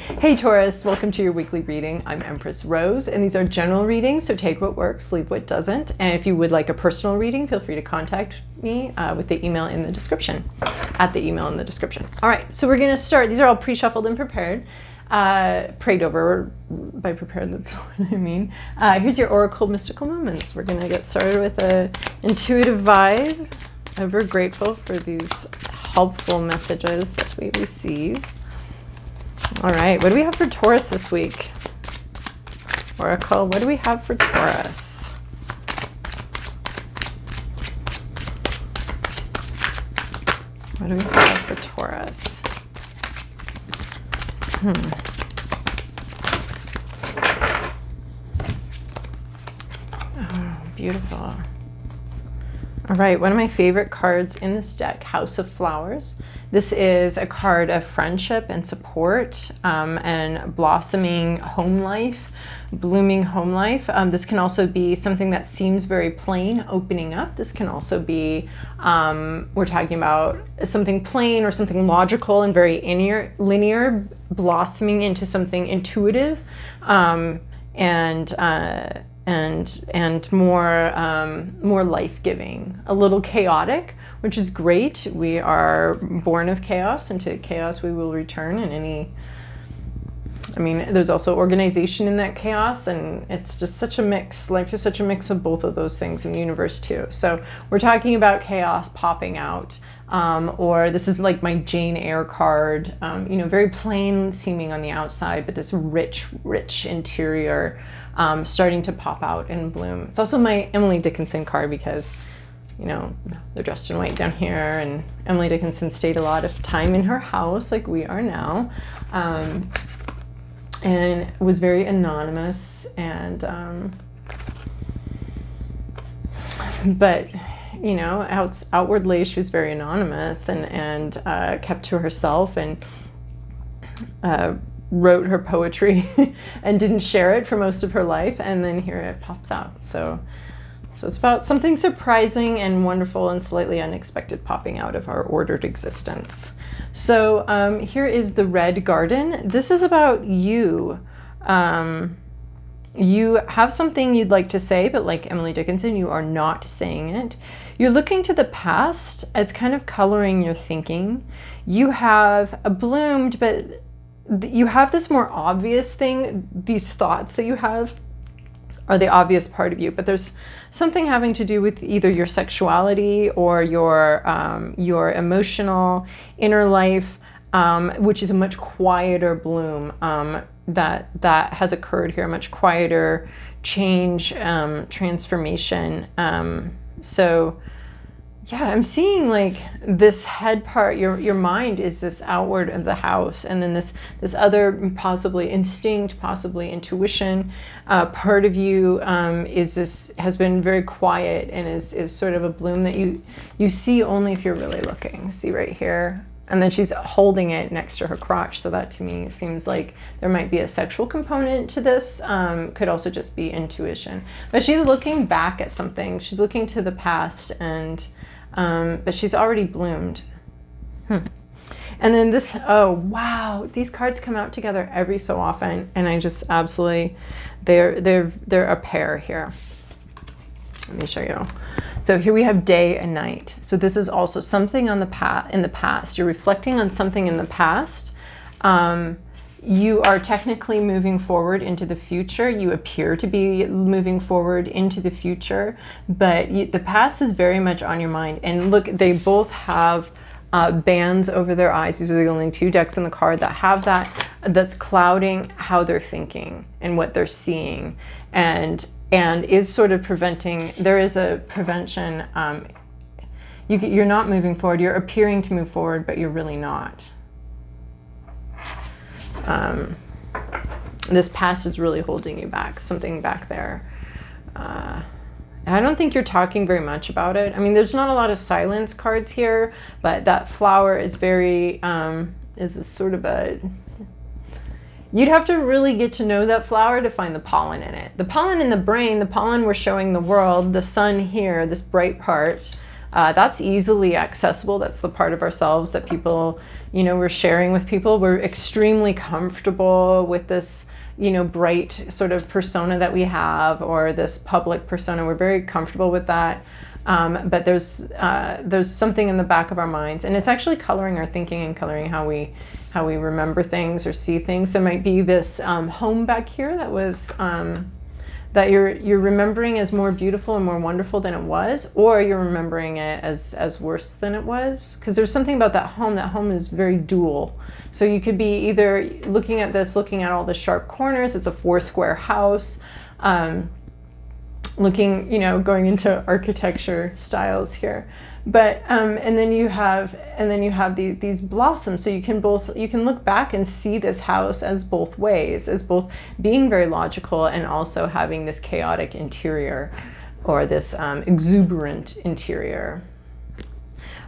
Hey Taurus, welcome to your weekly reading. I'm Empress Rose, and these are general readings, so take what works, leave what doesn't. And if you would like a personal reading, feel free to contact me with the email in the description, at the email in the description. All right, so we're gonna start. These are all pre-shuffled and prepared, prayed over. By prepared, that's what I mean. Here's your Oracle Mystical Moments. We're gonna get started with an intuitive vibe. I'm very grateful for these helpful messages that we receive. All right, what do we have for Taurus this week? Oracle, what do we have for Taurus? What do we have for Taurus? Oh, beautiful. All right, one of my favorite cards in this deck, House of Flowers. This is a card of friendship and support and blossoming home life, blooming home life. This can also be something that seems very plain, opening up. This can also be, we're talking about something plain or something logical and very linear, blossoming into something intuitive and more life-giving, a little chaotic, which is great. We are born of chaos, and to chaos we will return. There's also organization in that chaos, and it's just such a mix. Life is such a mix of both of those things in the universe too. So we're talking about chaos popping out, or this is like my Jane Eyre card, very plain seeming on the outside, but this rich interior starting to pop out and bloom. It's also my Emily Dickinson card because, they're dressed in white down here, and Emily Dickinson stayed a lot of time in her house like we are now, and was very anonymous, and but outwardly she was very anonymous and kept to herself and wrote her poetry and didn't share it for most of her life, and then here it pops out. So it's about something surprising and wonderful and slightly unexpected popping out of our ordered existence. So here is the Red Garden. This is about you. You have something you'd like to say, but like Emily Dickinson, you are not saying it. You're looking to the past as kind of coloring your thinking. You have bloomed, but you have this more obvious thing. These thoughts that you have are the obvious part of you, but there's something having to do with either your sexuality or your emotional inner life, which is a much quieter bloom that has occurred here, a much quieter change, transformation. So yeah, I'm seeing like this head part, your mind is this outward of the house, and then this other possibly instinct, possibly intuition part of you has been very quiet and is sort of a bloom that you see only if you're really looking. See right here, and then she's holding it next to her crotch, so that to me seems like there might be a sexual component to this. Could also just be intuition, but she's looking back at something. She's looking to the past, and but she's already bloomed. And then this, oh wow, these cards come out together every so often, and I just absolutely, they're a pair here. Let me show you. So here we have day and night. So this is also something in the past. You're reflecting on something in the past. You are technically moving forward into the future. You appear to be moving forward into the future, but the past is very much on your mind. And look, they both have bands over their eyes. These are the only two decks in the card that have that's clouding how they're thinking and what they're seeing, and is sort of preventing. There is a prevention. You're not moving forward. You're appearing to move forward, but you're really not. This past is really holding you back, something back there. I don't think you're talking very much about it. I mean, there's not a lot of silence cards here, but that flower is very, is a sort of a, you'd have to really get to know that flower to find the pollen in it. The pollen in the brain, the pollen we're showing the world, the sun here, this bright part, That's easily accessible. That's the part of ourselves that people, we're sharing with people. We're extremely comfortable with this, bright sort of persona that we have, or this public persona. We're very comfortable with that. But there's something in the back of our minds, and it's actually coloring our thinking and coloring how we remember things or see things. So it might be this home back here that was that you're remembering as more beautiful and more wonderful than it was, or you're remembering it as worse than it was. Because there's something about that home. That home is very dual. So you could be either looking at all the sharp corners. It's a 4-square house. Looking, going into architecture styles here, but and then you have these blossoms. So you can look back and see this house as both ways, as both being very logical and also having this chaotic interior, or this exuberant interior.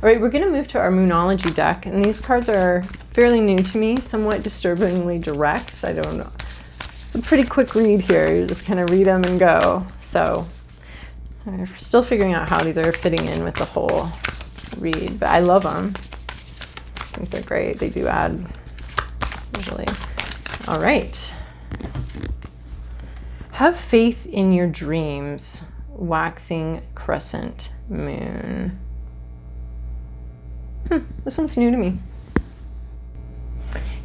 All right, we're going to move to our Moonology deck, and these cards are fairly new to me, somewhat disturbingly direct. I don't know. A pretty quick read here. You just kind of read them and go. So I'm still figuring out how these are fitting in with the whole read, but I love them. I think they're great. They do add usually. All right. Have faith in your dreams. Waxing crescent moon. This one's new to me.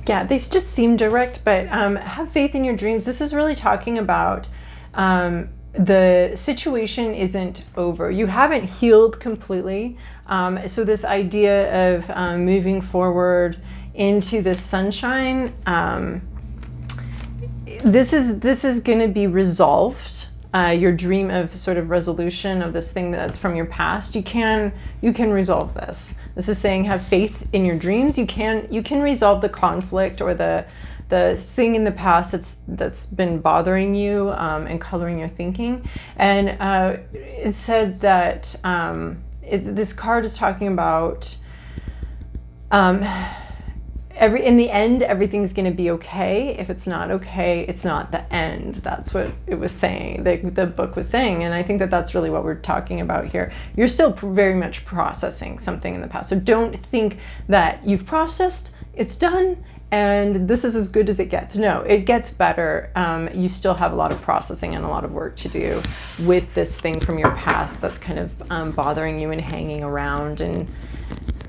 Yeah, they just seem direct, but have faith in your dreams. This is really talking about the situation isn't over. You haven't healed completely. So this idea of moving forward into the sunshine, this is going to be resolved. Your dream of sort of resolution of this thing that's from your past, you can resolve this. This is saying have faith in your dreams. You can resolve the conflict or the thing in the past that's been bothering you and coloring your thinking. And it said that this card is talking about in the end, everything's going to be okay. If it's not okay, it's not the end. That's what it was saying, the book was saying. And I think that that's really what we're talking about here. You're still very much processing something in the past. So don't think that you've processed, it's done, and this is as good as it gets. No, it gets better. You still have a lot of processing and a lot of work to do with this thing from your past that's kind of bothering you and hanging around. And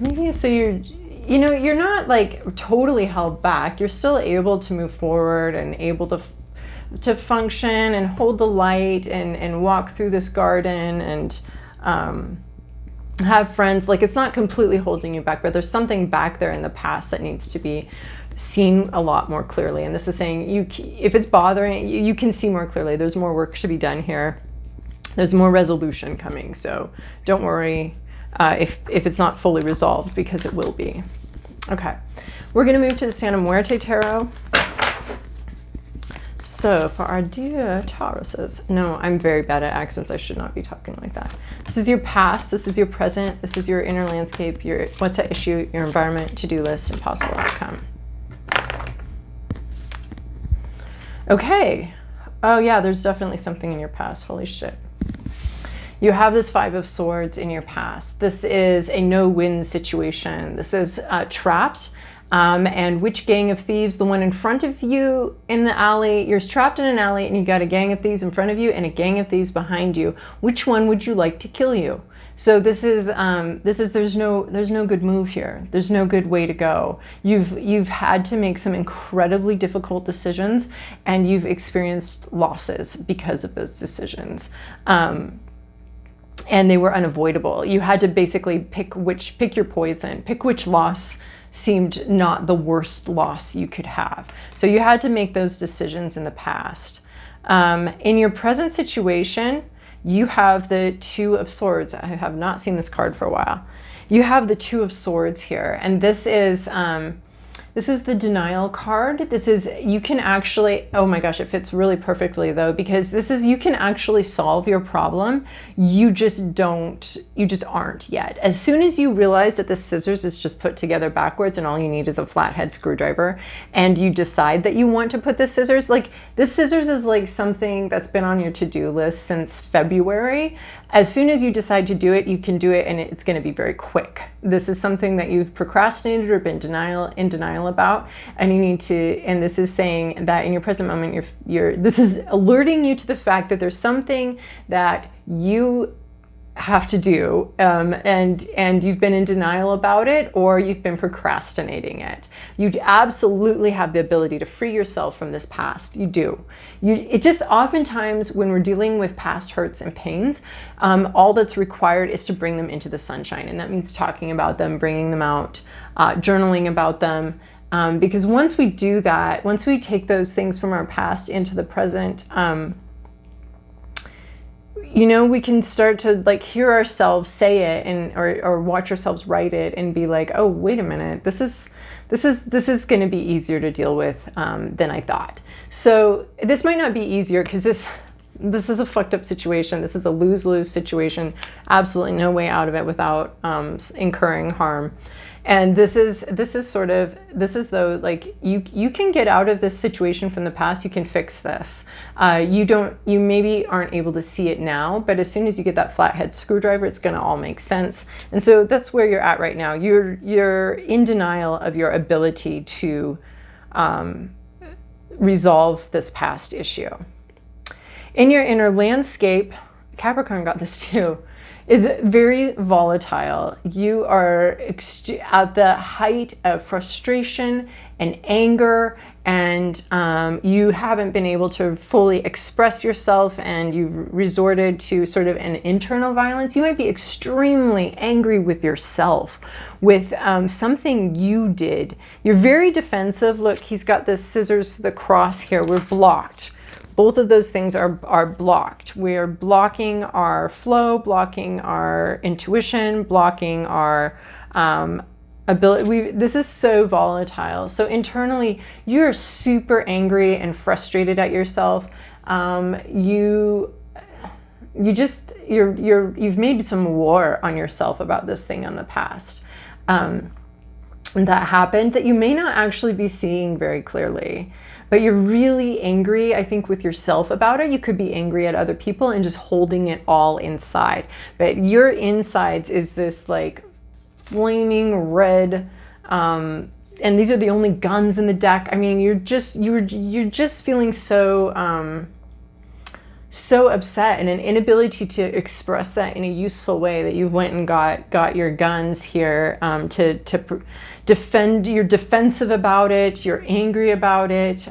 maybe so you're not like totally held back. You're still able to move forward and able to function and hold the light and walk through this garden and have friends. Like, it's not completely holding you back, but there's something back there in the past that needs to be seen a lot more clearly. And this is saying if it's bothering you, you can see more clearly. There's more work to be done here. There's more resolution coming. So don't worry if it's not fully resolved, because it will be. Okay, we're going to move to the Santa Muerte Tarot. So for our dear Tauruses, no, I'm very bad at accents. I should not be talking like that. This is your past. This is your present. This is your inner landscape, your what's at issue, your environment, to-do list, and possible outcome. Okay. Oh yeah, there's definitely something in your past. Holy shit. You have this 5 of Swords in your past. This is a no-win situation. This is trapped. And which gang of thieves? The one in front of you in the alley. You're trapped in an alley and you got a gang of thieves in front of you and a gang of thieves behind you. Which one would you like to kill you? So this is there's no good move here. There's no good way to go. You've had to make some incredibly difficult decisions, and you've experienced losses because of those decisions. And they were unavoidable. You had to basically pick your poison, pick which loss seemed not the worst loss you could have. So you had to make those decisions in the past. In your present situation, you have the 2 of Swords. I have not seen this card for a while. You have the 2 of Swords here, and this is This is the denial card. This is, you can actually, oh my gosh, it fits really perfectly though, because this is, you can actually solve your problem. You just aren't yet. As soon as you realize that the scissors is just put together backwards and all you need is a flathead screwdriver, and you decide that you want to put the scissors, like this scissors is like something that's been on your to-do list since February. As soon as you decide to do it, you can do it, and it's going to be very quick. This is something that you've procrastinated or been in denial about, and you need to, and this is saying that in your present moment, this is alerting you to the fact that there's something that you have to do, and you've been in denial about it, or you've been procrastinating it. You absolutely have the ability to free yourself from this past. You do. It just oftentimes when we're dealing with past hurts and pains, all that's required is to bring them into the sunshine, and that means talking about them, bringing them out, journaling about them. Because once we do that, once we take those things from our past into the present, you know, we can start to like hear ourselves say it, and or watch ourselves write it and be like, oh, wait a minute, this is going to be easier to deal with than I thought. So this might not be easier because this is a fucked up situation. This is a lose-lose situation. Absolutely no way out of it without incurring harm. And this is though, like you can get out of this situation from the past. You can fix this. You maybe aren't able to see it now, but as soon as you get that flathead screwdriver, it's going to all make sense. And so that's where you're at right now. You're in denial of your ability to resolve this past issue. In your inner landscape, Capricorn got this too, is very volatile. You are at the height of frustration and anger, and you haven't been able to fully express yourself, and you've resorted to sort of an internal violence. You might be extremely angry with yourself, with something you did. You're very defensive. Look, he's got the scissors, the cross here. We're blocked. Both of those things are blocked. We're blocking our flow, blocking our intuition, blocking our ability. This is so volatile. So internally, you're super angry and frustrated at yourself. You've made some war on yourself about this thing in the past that happened that you may not actually be seeing very clearly. But you're really angry, I think, with yourself about it. You could be angry at other people and just holding it all inside. But your insides is this like flaming red, and these are the only guns in the deck. I mean, you're just feeling so so upset, and an inability to express that in a useful way that you've went and got your guns here to defend. You're defensive about it. You're angry about it.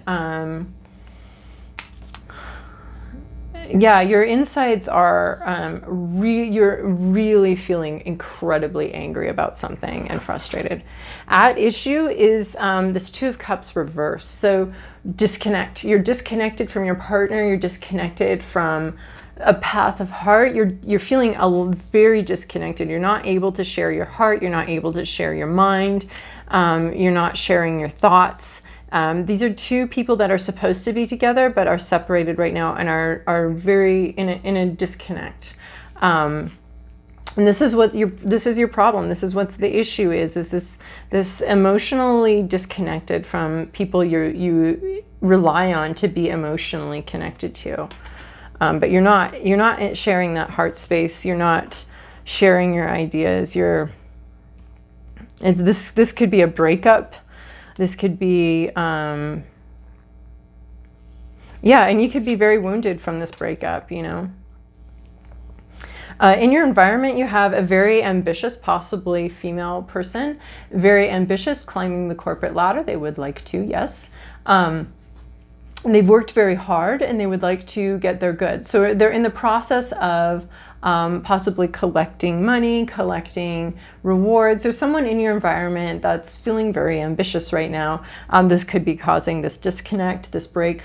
Yeah, your insides are you're really feeling incredibly angry about something and frustrated. At issue is this Two of Cups reverse. So disconnect. You're disconnected from your partner. You're disconnected from a path of heart. You're feeling very disconnected. You're not able to share your heart. You're not able to share your mind. You're not sharing your thoughts. These are two people that are supposed to be together but are separated right now and are very in a disconnect. And this is your problem. This is what's the issue is this emotionally disconnected from people you rely on to be emotionally connected to. But you're not sharing that heart space. You're not sharing your ideas. This could be a breakup. This could be, yeah, and you could be very wounded from this breakup, you know. In your environment, you have a very ambitious, possibly female person, very ambitious, climbing the corporate ladder. They would like to, yes. They've worked very hard and they would like to get their goods. So they're in the process of possibly collecting money, collecting rewards. There's someone in your environment that's feeling very ambitious right now. This could be causing this disconnect, this break.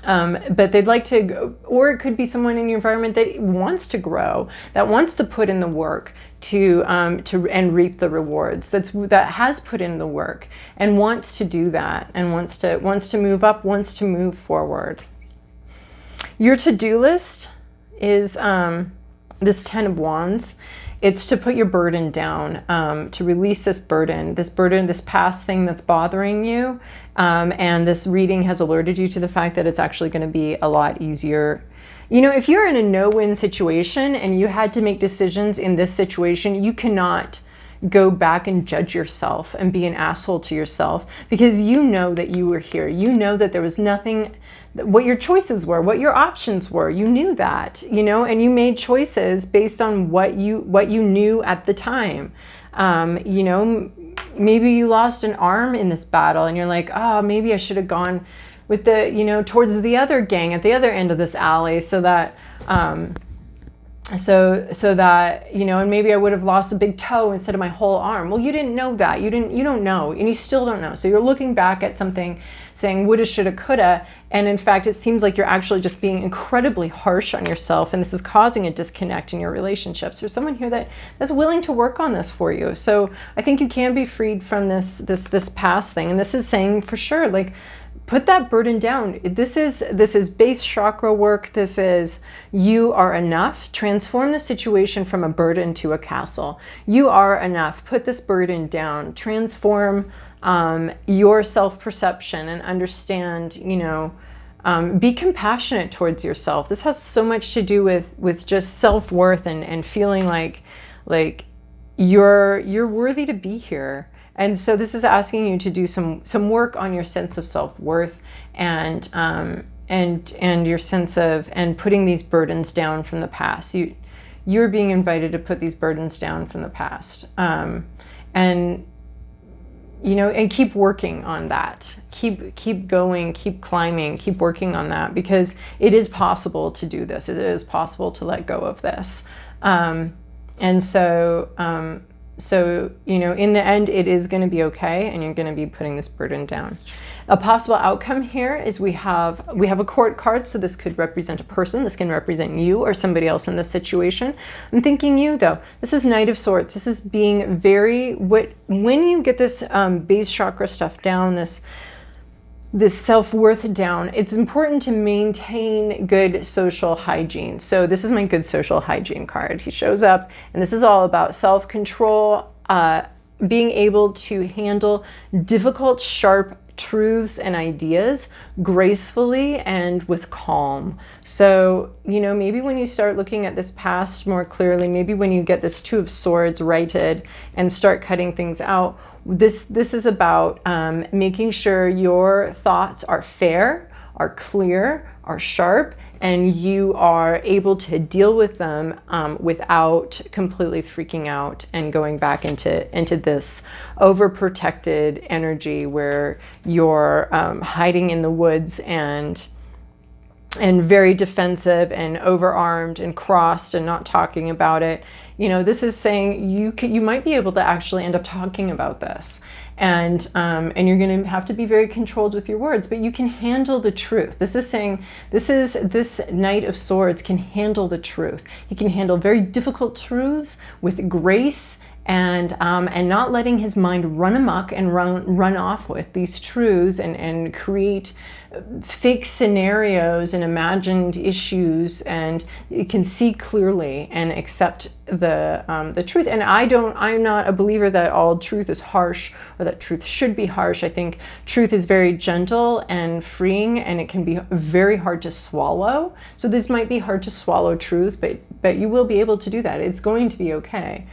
But they'd like to go, or it could be someone in your environment that wants to grow, that wants to put in the work to and reap the rewards. That has put in the work and wants to do that, and wants to move up, wants to move forward. Your to-do list is this 10 of Wands. It's to put your burden down, to release this burden, this past thing that's bothering you. And this reading has alerted you to the fact that it's actually going to be a lot easier. You know, if you're in a no-win situation and you had to make decisions in this situation, you cannot go back and judge yourself and be an asshole to yourself, because you know that you were here. You know that there was nothing, what your choices were, what your options were. You knew that, you know, and you made choices based on what you knew at the time. You know, maybe you lost an arm in this battle and you're like, oh, maybe I should have gone with the, you know, towards the other gang at the other end of this alley, so that so that, you know, and maybe I would have lost a big toe instead of my whole arm. Well, you didn't know that. You don't know, and you still don't know. So you're looking back at something saying woulda, shoulda, coulda, and in fact, it seems like you're actually just being incredibly harsh on yourself, and this is causing a disconnect in your relationships. There's someone here that's willing to work on this for you. So I think you can be freed from this past thing, and this is saying for sure, like, put that burden down. This is base chakra work. This is, you are enough. Transform the situation from a burden to a castle. You are enough. Put this burden down. Transform your self-perception and understand, you know, be compassionate towards yourself. This has so much to do with just self-worth and feeling like you're worthy to be here. And so this is asking you to do some work on your sense of self-worth and your sense of, and putting these burdens down from the past. You're being invited to put these burdens down from the past. And you know, and keep working on that. Keep going, keep climbing, keep working on that, because it is possible to do this. It is possible to let go of this. And so, you know, in the end, it is going to be okay, and you're going to be putting this burden down. A possible outcome here is we have a court card, so this could represent a person. This can represent you or somebody else in this situation. I'm thinking you, though. This is Knight of Swords. This is being very, when you get this base chakra stuff down, this self-worth down, it's important to maintain good social hygiene. So this is my good social hygiene card. He shows up, and this is all about self-control, being able to handle difficult, sharp truths and ideas gracefully and with calm. So, you know, maybe when you start looking at this past more clearly, maybe when you get this Two of Swords righted and start cutting things out, this is about making sure your thoughts are fair, are clear, are sharp, and you are able to deal with them without completely freaking out and going back into this overprotected energy where you're hiding in the woods and very defensive and overarmed and crossed and not talking about it. You know, this is saying you might be able to actually end up talking about this. And you're going to have to be very controlled with your words, but you can handle the truth. This is saying this Knight of Swords can handle the truth. He can handle very difficult truths with grace and not letting his mind run amok and run off with these truths and create fake scenarios and imagined issues, and it can see clearly and accept the truth. And I'm not a believer that all truth is harsh or that truth should be harsh. I think truth is very gentle and freeing, and it can be very hard to swallow. So this might be hard to swallow truths, but you will be able to do that. It's going to be okay.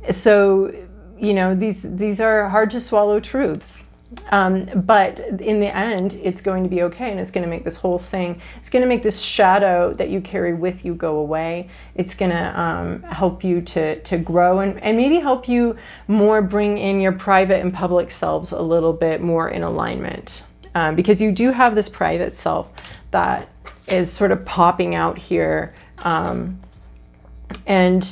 So, you know, these are hard to swallow truths. But in the end, it's going to be okay, and it's going to make this whole thing, it's going to make this shadow that you carry with you go away. It's going to help you to grow and maybe help you more bring in your private and public selves a little bit more in alignment. Because you do have this private self that is sort of popping out here. And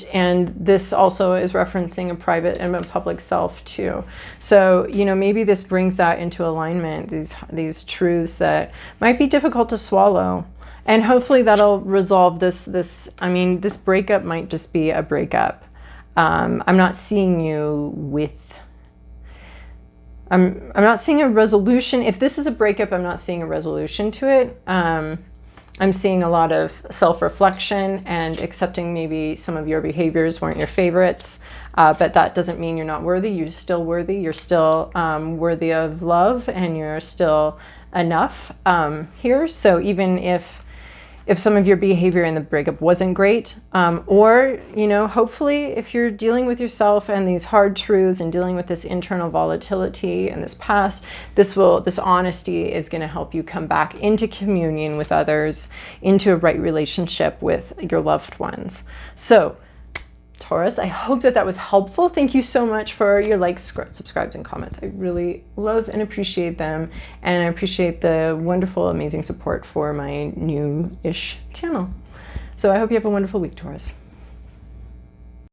this also is referencing a private and a public self too. So, you know, maybe this brings that into alignment, these truths that might be difficult to swallow. And hopefully that'll resolve this. I mean, this breakup might just be a breakup. I'm not seeing you with, I'm not seeing a resolution. If this is a breakup, I'm not seeing a resolution to it. I'm seeing a lot of self-reflection and accepting maybe some of your behaviors weren't your favorites, but that doesn't mean you're not worthy. You're still worthy. You're still worthy of love, and you're still enough here. So even if some of your behavior in the breakup wasn't great, or, you know, hopefully if you're dealing with yourself and these hard truths and dealing with this internal volatility and this past, this honesty is going to help you come back into communion with others, into a right relationship with your loved ones. So Taurus, I hope that was helpful. Thank you so much for your likes, subscribes, and comments. I really love and appreciate them. And I appreciate the wonderful, amazing support for my new-ish channel. So I hope you have a wonderful week, Taurus.